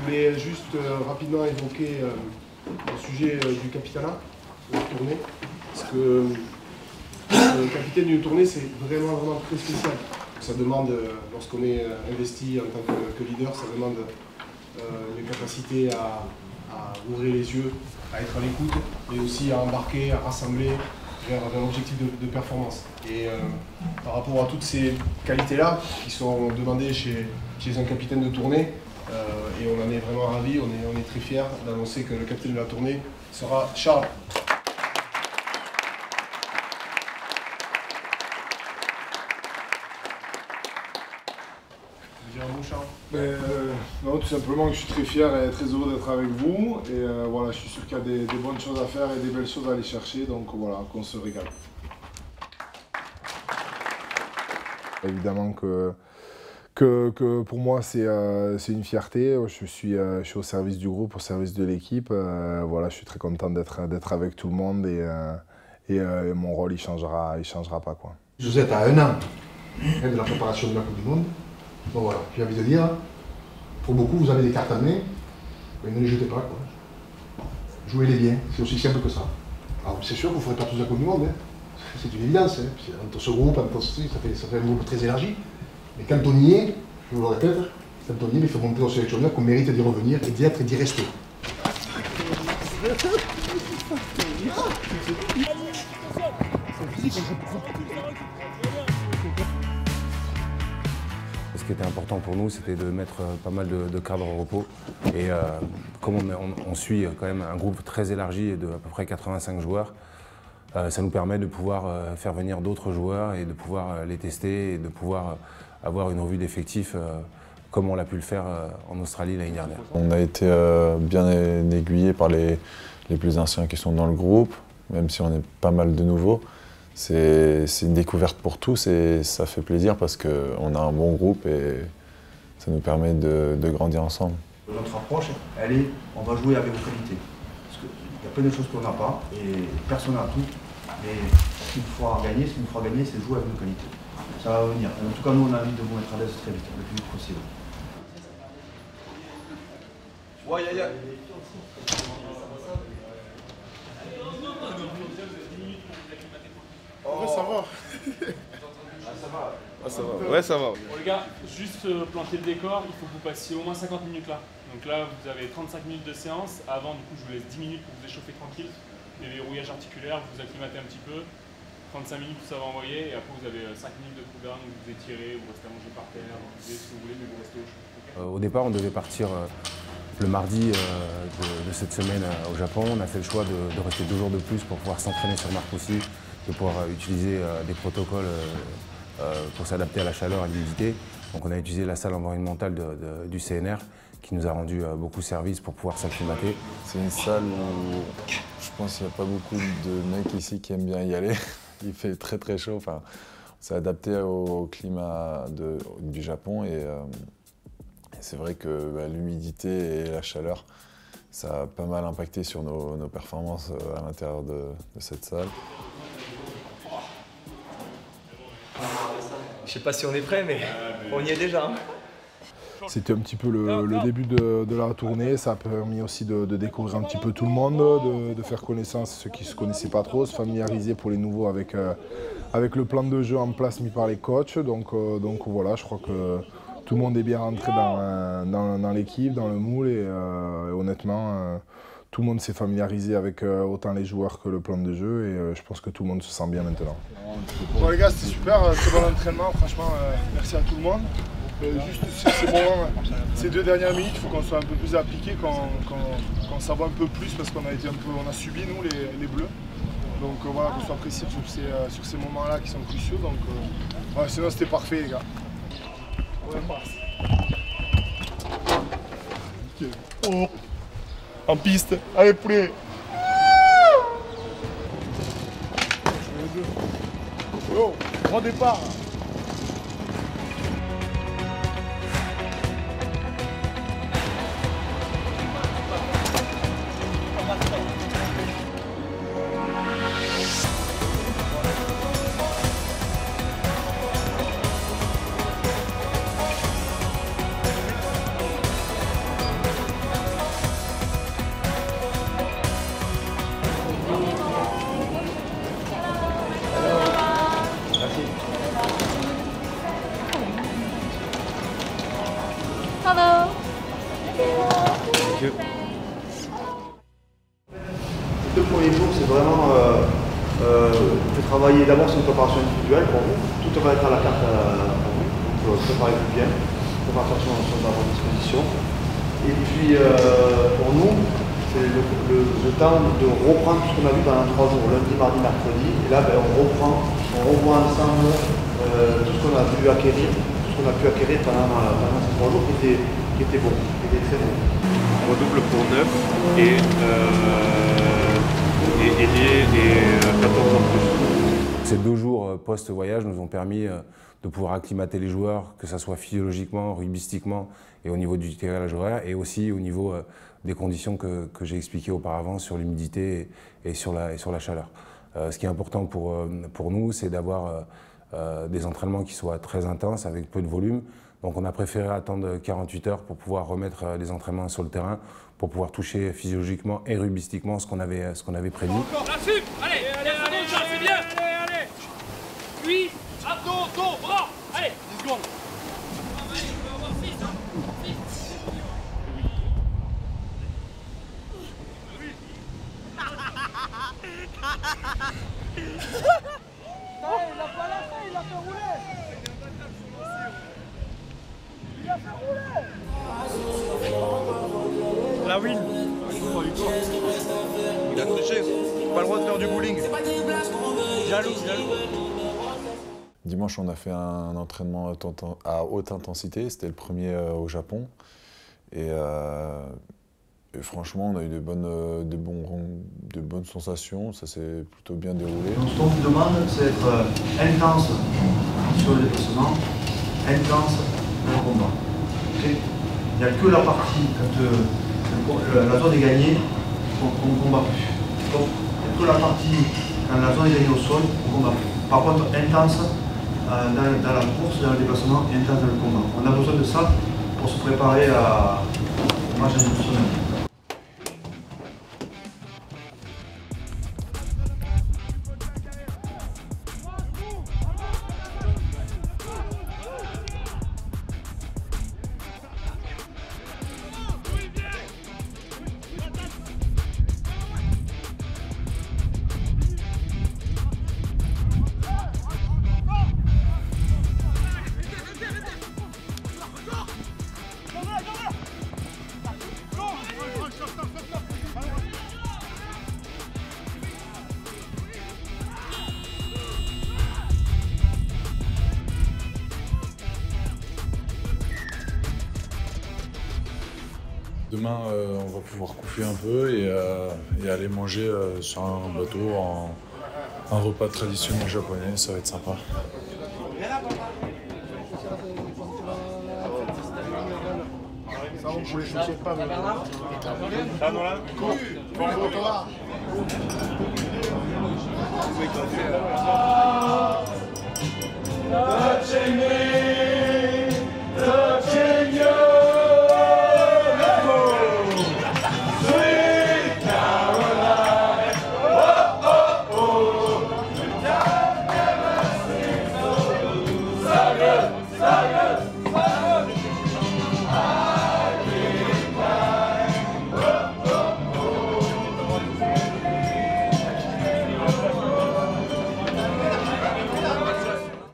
voulais juste rapidement évoquer le sujet du capitanat, de la tournée. Parce que le capitaine d'une tournée, c'est vraiment très spécial. Ça demande, lorsqu'on est investi en tant que leader, ça demande une capacité à ouvrir les yeux, à être à l'écoute, mais aussi à embarquer, à rassembler vers un objectif de performance. Et par rapport à toutes ces qualités-là qui sont demandées chez un capitaine de tournée, et on en est vraiment ravis, on est très fiers d'annoncer que le capitaine de la tournée sera Charles. Tu veux dire un mot, Charles? Non, tout simplement que je suis très fier et très heureux d'être avec vous. Et voilà, je suis sûr qu'il y a des bonnes choses à faire et des belles choses à aller chercher. Donc voilà, qu'on se régale. Évidemment que pour moi, c'est une fierté. Je suis au service du groupe, au service de l'équipe. Voilà, je suis très content d'être avec tout le monde et mon rôle, il changera pas, quoi. Vous êtes à 1 an de la préparation de la Coupe du Monde. Bon voilà, j'ai envie de dire, pour beaucoup, vous avez des cartes à main, mais ne les jetez pas, quoi. Jouez-les bien, c'est aussi simple que ça. Alors c'est sûr que vous ne ferez pas tous la Coupe du Monde, hein. C'est une évidence. Hein. Entre ce groupe, ça fait un groupe très élargi. Mais quand on y est, je vous le répète, quand on y est, il faut montrer aux sélectionneurs qu'on mérite d'y revenir et d'y être et d'y rester. Ce qui était important pour nous, c'était de mettre pas mal de cadres au repos. Et comme on suit quand même un groupe très élargi de à peu près 85 joueurs, ça nous permet de pouvoir faire venir d'autres joueurs et de pouvoir les tester et de pouvoir avoir une revue d'effectifs comme on l'a pu le faire en Australie l'année dernière. On a été bien aiguillés par les plus anciens qui sont dans le groupe, même si on est pas mal de nouveaux. C'est une découverte pour tous et ça fait plaisir parce qu'on a un bon groupe et ça nous permet de grandir ensemble. Notre approche, elle est, on va jouer avec vos qualités. Parce qu'il y a plein de choses qu'on n'a pas et personne n'a tout. Mais ce qu'il nous fera gagner, c'est de jouer avec nos qualités. Ça va venir. En tout cas, nous, on a envie de vous mettre à l'aise très vite, le plus vite possible. Ouais, yeah. Oh, ça va. Ah, ça va. Ouais, ça va. Bon les gars, juste planter le décor, il faut que vous passiez au moins 50 minutes là. Donc là, vous avez 35 minutes de séance. Avant, du coup, je vous laisse 10 minutes pour vous échauffer tranquille. Les verrouillages articulaires, vous acclimatez un petit peu. 35 minutes, ça va envoyer. Et après, vous avez 5 minutes de cooldown où vous étirez, vous restez allongé par terre, vous faites ce que vous voulez, mais vous restez au chaud. Okay. Au départ, on devait partir le mardi de cette semaine au Japon. On a fait le choix de rester 2 jours de plus pour pouvoir s'entraîner sur Marcoussis, de pouvoir utiliser des protocoles pour s'adapter à la chaleur et à l'humidité. Donc on a utilisé la salle environnementale du CNR qui nous a rendu beaucoup service pour pouvoir s'acclimater. C'est une salle où je pense qu'il n'y a pas beaucoup de mecs ici qui aiment bien y aller. Il fait très chaud. Enfin, on s'est adapté au climat du Japon et c'est vrai que l'humidité et la chaleur, ça a pas mal impacté sur nos performances à l'intérieur de cette salle. Je sais pas si on est prêt, mais on y est déjà. Hein. C'était un petit peu le début de la tournée. Ça a permis aussi de découvrir un petit peu tout le monde, de faire connaissance ceux qui ne se connaissaient pas trop, se familiariser pour les nouveaux avec le plan de jeu en place mis par les coachs. Donc voilà, je crois que tout le monde est bien rentré dans l'équipe, dans le moule et honnêtement, tout le monde s'est familiarisé avec autant les joueurs que le plan de jeu et je pense que tout le monde se sent bien maintenant. Bon les gars, c'était super, très bon entraînement, franchement merci à tout le monde. Juste sur ces moments, ces 2 dernières minutes, il faut qu'on soit un peu plus appliqué, qu'on s'avoue un peu plus parce qu'on a subi nous les bleus. Donc voilà, qu'on soit précis sur ces moments-là qui sont cruciaux. Donc ouais, sinon c'était parfait les gars. Ouais, oh. En piste, allez poulet. Oh, grand départ. messieurs. Les 2 premiers jours, c'est vraiment de travailler. D'abord, c'est une préparation individuelle pour vous. Tout va être à la carte pour vous. Donc, préparez-vous bien. Préparation sont à votre disposition. Et puis, pour nous, c'est le temps de reprendre tout ce qu'on a vu pendant 3 jours, lundi, mardi, mercredi. Et là, on revoit ensemble tout ce qu'on a pu acquérir, pendant ces 3 jours qui était bon, qui était très bon. On redouble pour 9 et 14 ans plus. Ces 2 jours post-voyage nous ont permis de pouvoir acclimater les joueurs, que ce soit physiologiquement, rugbystiquement et au niveau du décalage horaire, et aussi au niveau des conditions que j'ai expliquées auparavant sur l'humidité et sur la chaleur. Ce qui est important pour nous, c'est d'avoir des entraînements qui soient très intenses, avec peu de volume. Donc on a préféré attendre 48 heures pour pouvoir remettre les entraînements sur le terrain, pour pouvoir toucher physiologiquement et rugbystiquement ce qu'on avait prévu. Là-dessus, allez, c'est bien. Allez. Puis, dos, bras. Allez, 10 secondes. Il a pas lâché, il a fait rouler. Il a fait rouler. La wheel. Il a triché. Pas le droit de faire du bowling. Jaloux. Dimanche, on a fait un entraînement à haute intensité. C'était le premier au Japon. Et franchement, on a eu de bonnes sensations. Ça s'est plutôt bien déroulé. Donc, ce qu'on vous demande, c'est d'être intense sur le déplacement, intense dans le combat. Okay. Il n'y a que la partie, quand la zone est gagnée, qu'on ne combat plus. Donc, il n'y a que la partie, quand la zone est gagnée au sol, on ne combat plus. Par contre, intense dans la course, dans le déplacement, intense dans le combat. On a besoin de ça pour se préparer au match international. Demain, on va pouvoir couper un peu et aller manger sur un bateau un repas traditionnel japonais. Ça va être sympa. Ça, on pouvait chercher pas. Ah non là. Cours.